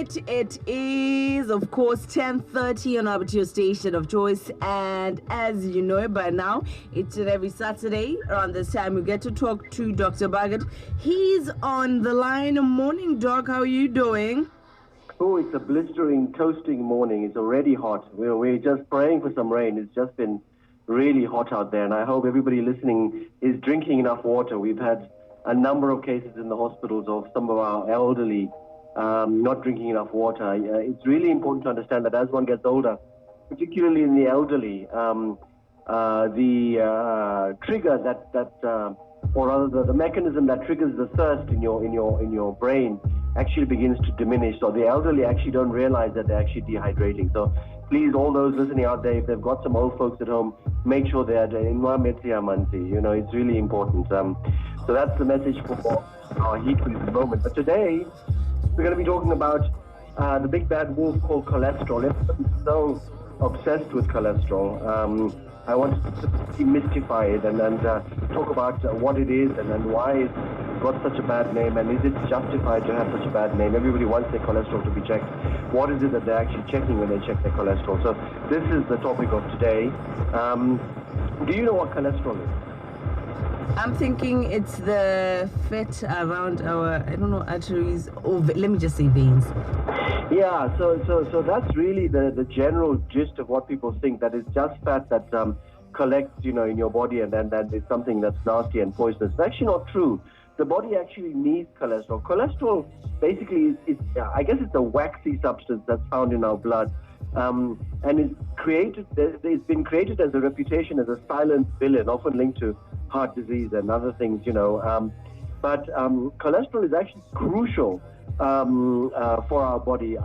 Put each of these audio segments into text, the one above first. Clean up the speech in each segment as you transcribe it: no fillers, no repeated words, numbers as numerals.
right, it is of course 10:30 on our radio station of choice, and as you know by now, each and every Saturday around this time we get to talk to Dr. Baggett. He's on the line. Morning, Doc. How are you doing? Oh, it's a blistering, toasting morning. It's already hot. We're just praying for some rain. It's just been really hot out there, and I hope everybody listening is drinking enough water. We've had a number of cases in the hospitals of some of our elderly not drinking enough water. It's really important to understand that as one gets older, particularly in the elderly, the trigger or rather the mechanism that triggers the thirst in your brain actually begins to diminish. So the elderly actually don't realize that they're actually dehydrating. So please, all those listening out there, if they've got some old folks at home, make sure they're in Manti. It's really important. So that's the message for our heat wave at the moment. But today, we're going to be talking about the big bad wolf called cholesterol. Everybody's so obsessed with cholesterol. I want to demystify it and talk about what it is and why it's got such a bad name, and is it justified to have such a bad name? Everybody wants their cholesterol to be checked. What is it that they're actually checking when they check their cholesterol? So this is the topic of today. Do you know what cholesterol is? I'm thinking it's the fat around our, arteries, or let me just say veins. Yeah, so that's really the general gist of what people think, that it's just fat that collects, in your body, and then that it's something that's nasty and poisonous. It's actually not true. The body actually needs cholesterol. Cholesterol basically it's a waxy substance that's found in our blood, and it's been created as a reputation as a silent villain, often linked to heart disease and other things, But cholesterol is actually crucial for our body.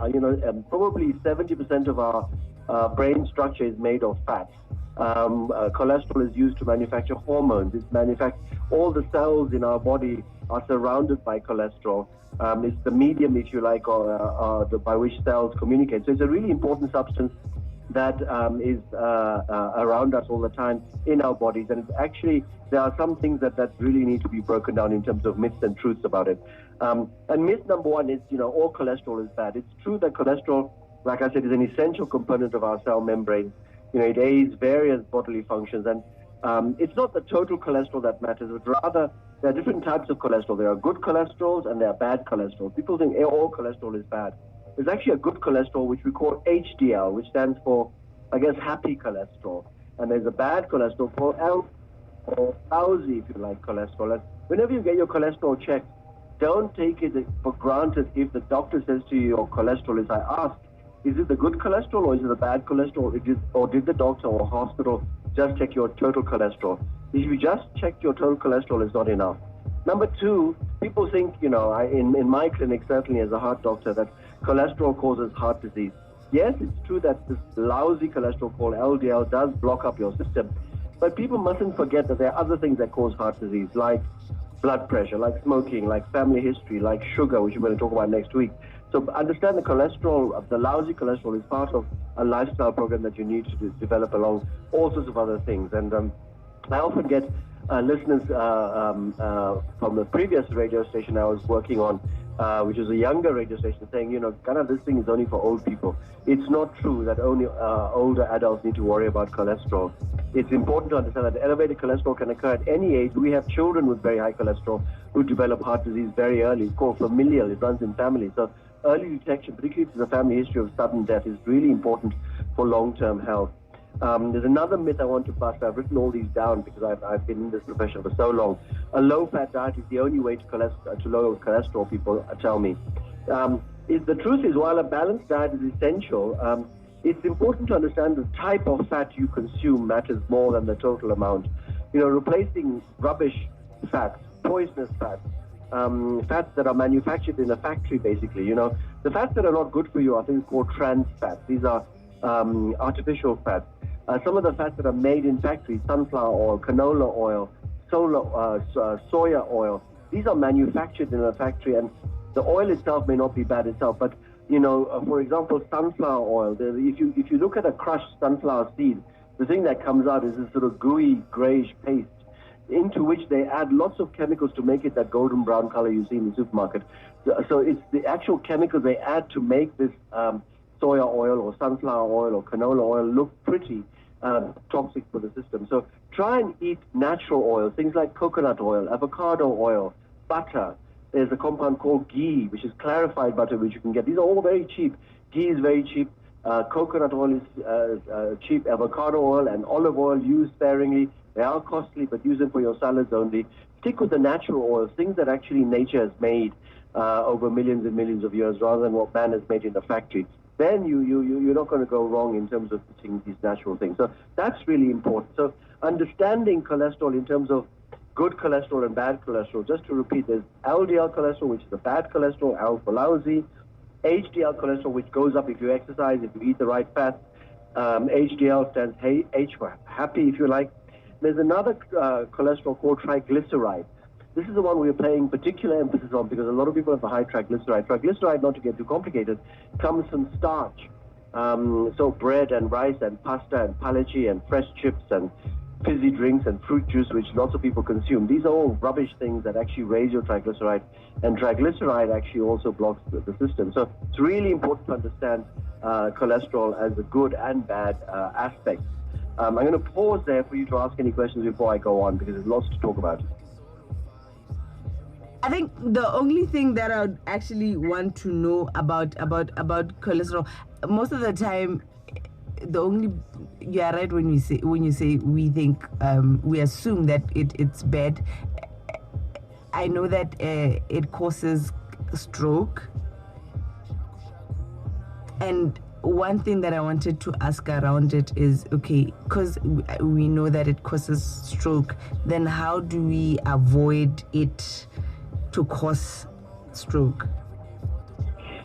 Probably 70% of our brain structure is made of fat. Cholesterol is used to manufacture hormones. All the cells in our body are surrounded by cholesterol. It's the medium, if you like, by which cells communicate. So it's a really important substance that is around us all the time in our bodies. And it's actually, there are some things that really need to be broken down in terms of myths and truths about it. And myth number one is, all cholesterol is bad. It's true that cholesterol, like I said, is an essential component of our cell membrane. It aids various bodily functions. And it's not the total cholesterol that matters, but rather there are different types of cholesterol. There are good cholesterols and there are bad cholesterol. People think all cholesterol is bad. There's actually a good cholesterol, which we call HDL, which stands for, happy cholesterol. And there's a bad cholesterol called L, or lousy, if you like, cholesterol. And whenever you get your cholesterol checked, don't take it for granted if the doctor says to you your cholesterol is high. Ask, is it the good cholesterol or is it the bad cholesterol? Or did the doctor or hospital just check your total cholesterol? If you just check your total cholesterol, is not enough. Number two, people think, in my clinic, certainly as a heart doctor, that cholesterol causes heart disease. Yes, it's true that this lousy cholesterol called LDL does block up your system, but people mustn't forget that there are other things that cause heart disease, like blood pressure, like smoking, like family history, like sugar, which we're going to talk about next week. So understand the cholesterol, the lousy cholesterol, is part of a lifestyle program that you need to develop along all sorts of other things. And I often get listeners from the previous radio station I was working on, which is a younger radio station, saying, this thing is only for old people. It's not true that only older adults need to worry about cholesterol. It's important to understand that elevated cholesterol can occur at any age. We have children with very high cholesterol who develop heart disease very early. It's called familial. It runs in families. So early detection, particularly if there's a family history of sudden death, is really important for long-term health. There's another myth I want to bust. I've written all these down because I've been in this profession for so long. A low-fat diet is the only way to lower cholesterol, people tell me. The truth is, while a balanced diet is essential, it's important to understand the type of fat you consume matters more than the total amount. Replacing rubbish fats, poisonous fats, fats that are manufactured in a factory, basically. The fats that are not good for you are things called trans fats. These are artificial fats. Some of the fats that are made in factories, sunflower oil, canola oil, soya oil, these are manufactured in a factory, and the oil itself may not be bad itself, but for example, sunflower oil, if you look at a crushed sunflower seed, the thing that comes out is this sort of gooey, grayish paste. into which they add lots of chemicals to make it that golden brown color you see in the supermarket. So it's the actual chemicals they add to make this soya oil or sunflower oil or canola oil look pretty toxic for the system. So try and eat natural oil, things like coconut oil, avocado oil, butter. There's a compound called ghee, which is clarified butter, which you can get. These are all very cheap. Ghee is very cheap. Coconut oil is cheap. Avocado oil and olive oil used sparingly. They are costly, but use them for your salads only. Stick with the natural oils, things that actually nature has made over millions and millions of years, rather than what man has made in the factory. Then you're not going to go wrong in terms of eating these natural things. So that's really important. So understanding cholesterol in terms of good cholesterol and bad cholesterol. Just to repeat, there's LDL cholesterol, which is the bad cholesterol, L for lousy. HDL cholesterol, which goes up if you exercise, if you eat the right fats. HDL stands H for happy, if you like. There's another cholesterol called triglyceride. This is the one we're paying particular emphasis on because a lot of people have a high triglyceride. Triglyceride, not to get too complicated, comes from starch. So bread and rice and pasta and palachi and fresh chips and fizzy drinks and fruit juice, which lots of people consume. These are all rubbish things that actually raise your triglyceride, and triglyceride actually also blocks the system. So it's really important to understand cholesterol as a good and bad aspect. I'm going to pause there for you to ask any questions before I go on, because there's lots to talk about. I think the only thing that I would actually want to know about cholesterol, most of the time, you are right when you say we think we assume that it's bad. I know that it causes stroke, and one thing that I wanted to ask around it is, okay, because we know that it causes stroke, then how do we avoid it to cause stroke?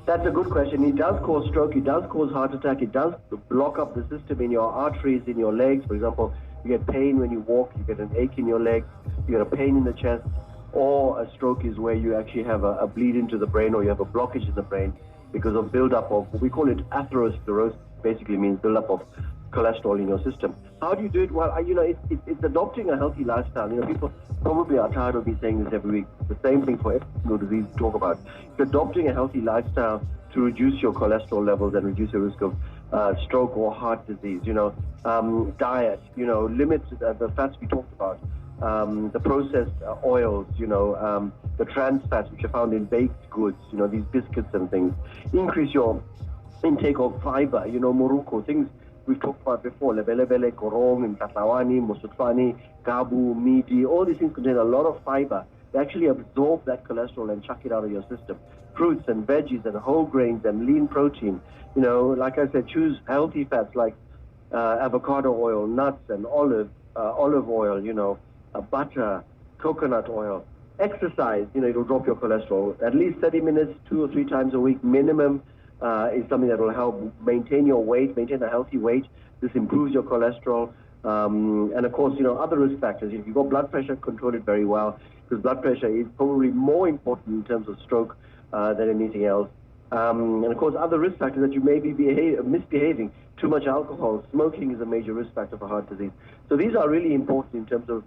That's a good question. It does cause stroke, it does cause heart attack, it does block up the system in your arteries, in your legs. For example, you get pain when you walk, you get an ache in your legs, you get a pain in the chest, or a stroke is where you actually have a bleed into the brain, or you have a blockage in the brain because of buildup of, we call it atherosclerosis, basically means buildup of cholesterol in your system. How do you do it? Well, it's adopting a healthy lifestyle. People probably are tired of me saying this every week. The same thing for every single disease we talk about. It's adopting a healthy lifestyle to reduce your cholesterol levels and reduce your risk of stroke or heart disease. Diet, limit the fats we talked about, the processed oils, the trans fats which are found in baked goods, these biscuits and things. Increase your intake of fiber, moruko, things we've talked about before, lebelebele, korong, and katlawani, mosutlani, gabu, midi, all these things contain a lot of fiber. They actually absorb that cholesterol and chuck it out of your system. Fruits and veggies and whole grains and lean protein. Like I said, choose healthy fats like avocado oil, nuts and olive oil, butter, coconut oil. Exercise, it'll drop your cholesterol. At least 30 minutes, 2 or 3 times a week minimum. Is something that will help maintain your weight, maintain a healthy weight. This improves your cholesterol. And of course, other risk factors. If you've got blood pressure, control it very well, because blood pressure is probably more important in terms of stroke than anything else. And of course, other risk factors that you may be misbehaving. Too much alcohol, smoking is a major risk factor for heart disease. So these are really important in terms of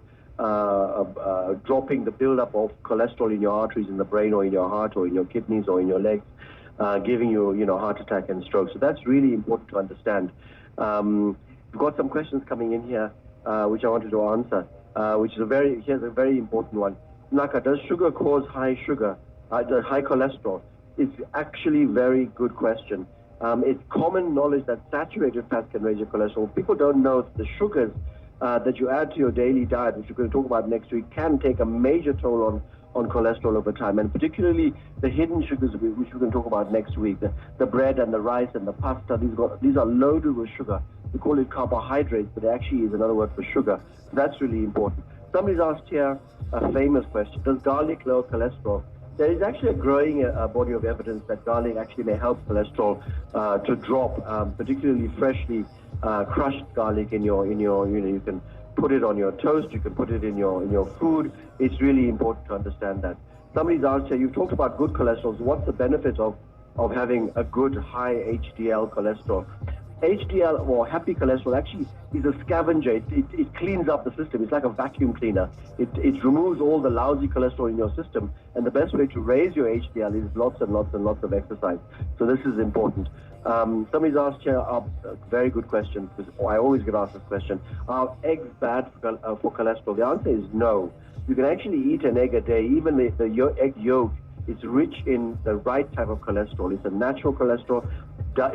dropping the buildup of cholesterol in your arteries, in the brain, or in your heart, or in your kidneys, or in your legs. Giving you, heart attack and stroke. So that's really important to understand. We've got some questions coming in here, which I wanted to answer, here's a very important one. Naka, does sugar cause high cholesterol? It's actually a very good question. It's common knowledge that saturated fats can raise your cholesterol. People don't know that the sugars that you add to your daily diet, which we're going to talk about next week, can take a major toll on cholesterol over time, and particularly the hidden sugars, which we're going to talk about next week, the bread and the rice and the pasta. These are loaded with sugar. We call it carbohydrates, but it actually is another word for sugar. So that's really important. Somebody's asked here a famous question: does garlic lower cholesterol? There is actually a growing body of evidence that garlic actually may help cholesterol to drop, particularly freshly crushed garlic in your you can put it on your toast, you can put it in your food. It's really important to understand that. Somebody's asked here, you've talked about good cholesterol, so what's the benefit of having a good high HDL cholesterol? HDL or happy cholesterol actually is a scavenger. It cleans up the system. It's like a vacuum cleaner. It removes all the lousy cholesterol in your system. And the best way to raise your HDL is lots and lots and lots of exercise. So this is important. Somebody's asked here a very good question, because I always get asked this question. Are eggs bad for cholesterol? The answer is no. You can actually eat an egg a day. Even the egg yolk is rich in the right type of cholesterol. It's a natural cholesterol.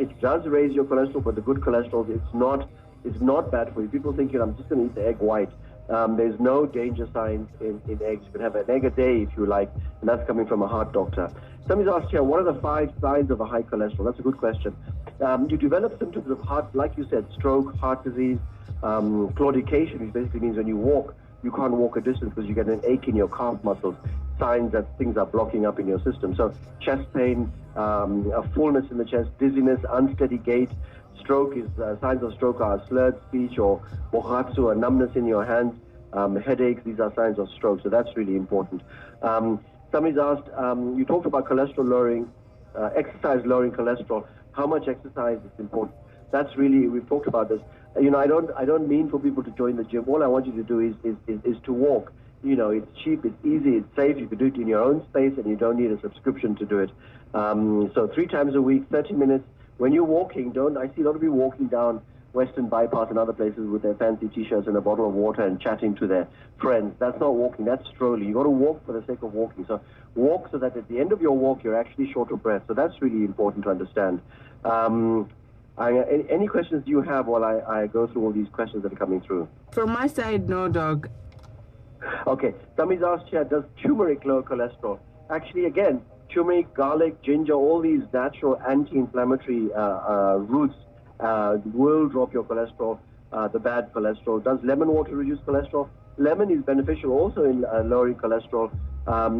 It does raise your cholesterol, but the good cholesterol, it's not bad for you. People think, I'm just going to eat the egg white. There's no danger signs in eggs. You can have an egg a day if you like, and that's coming from a heart doctor. Somebody's asked here, what are the 5 signs of a high cholesterol? That's a good question. You develop symptoms of heart, like you said, stroke, heart disease, claudication, which basically means when you walk, you can't walk a distance because you get an ache in your calf muscles, signs that things are blocking up in your system. So chest pain, a fullness in the chest, dizziness, unsteady gait. Stroke is signs of stroke are slurred speech or bohatsu, a numbness in your hands, headaches. These are signs of stroke. So that's really important. Somebody's asked, you talked about cholesterol lowering, exercise lowering cholesterol. How much exercise is important? That's really, we've talked about this. I don't mean for people to join the gym. All I want you to do is to walk. It's cheap, it's easy, it's safe. You can do it in your own space, and you don't need a subscription to do it. So 3 times a week, 30 minutes. When you're walking, I see a lot of people walking down Western Bypass and other places with their fancy T-shirts and a bottle of water and chatting to their friends. That's not walking, that's strolling. You've got to walk for the sake of walking. So walk so that at the end of your walk, you're actually short of breath. So that's really important to understand. Any questions you have while I go through all these questions that are coming through? From my side, no, dog. Okay, somebody's asked here, does turmeric lower cholesterol? Actually, again, turmeric, garlic, ginger, all these natural anti-inflammatory roots will drop your cholesterol, the bad cholesterol. Does lemon water reduce cholesterol? Lemon is beneficial also in lowering cholesterol.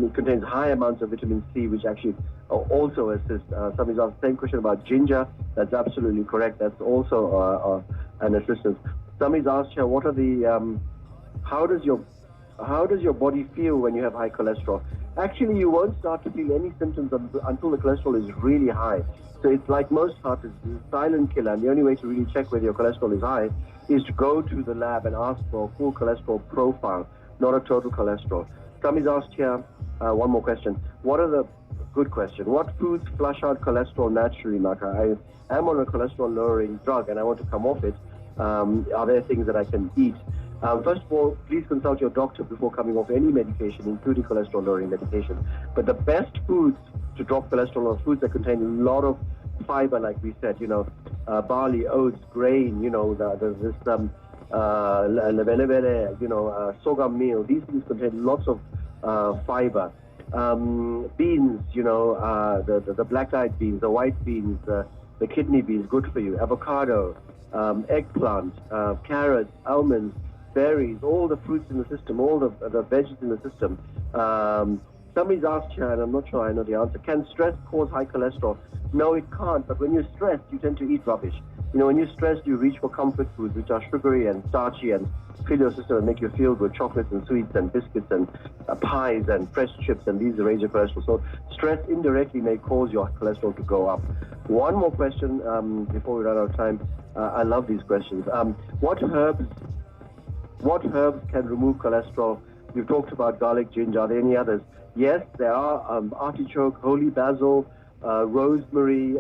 It contains high amounts of vitamin C, which actually also assists. Somebody's asked the same question about ginger. That's absolutely correct. That's also an assistance. Somebody's asked here, what are the, how does your body feel when you have high cholesterol? Actually, you won't start to feel any symptoms until the cholesterol is really high. So it's like most heart disease, it's a silent killer. And the only way to really check whether your cholesterol is high is to go to the lab and ask for a full cholesterol profile, not a total cholesterol. Somebody's asked here, one more question. Good question. What foods flush out cholesterol naturally, Maka? I am on a cholesterol lowering drug and I want to come off it. Are there things that I can eat? First of all, please consult your doctor before coming off any medication, including cholesterol-lowering medication. But the best foods to drop cholesterol are foods that contain a lot of fiber, like we said, barley, oats, grain, sorghum meal. These things contain lots of fiber. Beans, the black-eyed beans, the white beans, the kidney beans, good for you. Avocado, eggplant, carrots, almonds, berries, all the fruits in the system, all the veggies in the system. Somebody's asked here, and I'm not sure I know the answer, can stress cause high cholesterol? No, it can't, but when you're stressed, you tend to eat rubbish. When you're stressed, you reach for comfort foods, which are sugary and starchy and fill your system and make you feel good, chocolates and sweets and biscuits and pies and fresh chips, and these raise your cholesterol. So stress indirectly may cause your cholesterol to go up. One more question before we run out of time. I love these questions. What herbs can remove cholesterol? You've talked about garlic, ginger. Are there any others? Yes, there are artichoke, holy basil, rosemary,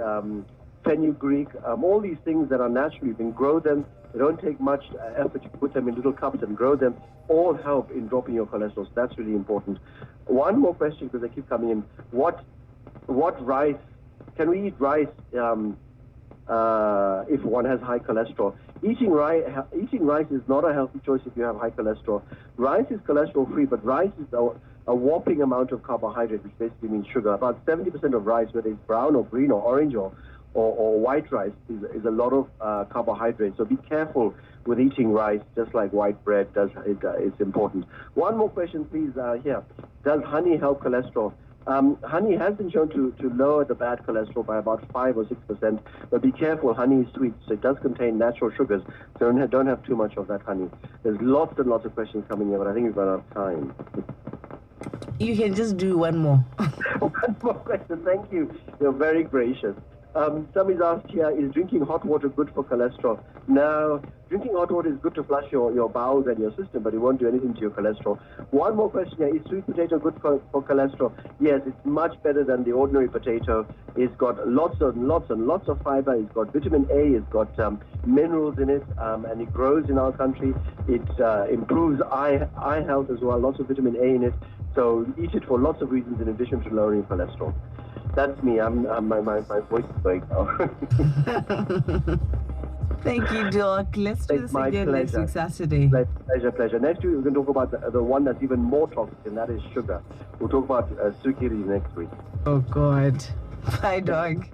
fenugreek, all these things that are natural. You can grow them. They don't take much effort. You put them in little cups and grow them. All help in dropping your cholesterol. So that's really important. One more question, because they keep coming in. What rice? Can we eat rice if one has high cholesterol? Eating rice is not a healthy choice if you have high cholesterol. Rice is cholesterol free, but rice is a whopping amount of carbohydrate, which basically means sugar. About 70% of rice, whether it's brown or green or orange or white rice, is a lot of carbohydrate. So be careful with eating rice, just like white bread does. It's important. One more question, please. Here, does honey help cholesterol? Honey has been shown to lower the bad cholesterol by about 5 or 6%, but be careful, honey is sweet, so it does contain natural sugars, so don't have too much of that honey. There's lots and lots of questions coming in, but I think we've run out of time. You can just do one more. One more question, thank you. You're very gracious. Somebody's asked here, is drinking hot water good for cholesterol? No, drinking hot water is good to flush your bowels and your system, but it won't do anything to your cholesterol. One more question here, is sweet potato good for cholesterol? Yes, it's much better than the ordinary potato. It's got lots and lots of fiber. It's got vitamin A. It's got minerals in it, and it grows in our country. It improves eye health as well, lots of vitamin A in it. So eat it for lots of reasons in addition to lowering cholesterol. That's me. My voice is going now. Thank you, Doc. Let's do this again next week, Saturday. Pleasure. Next week, we're going to talk about the one that's even more toxic, and that is sugar. We'll talk about sukiri next week. Oh, God. Bye, dog.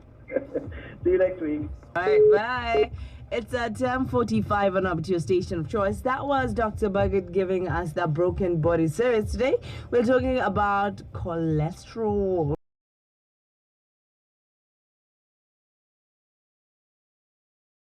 See you next week. All right, bye. It's at 10:45 on up to your station of choice. That was Dr. Buggett giving us that broken body series. Today, we're talking about cholesterol.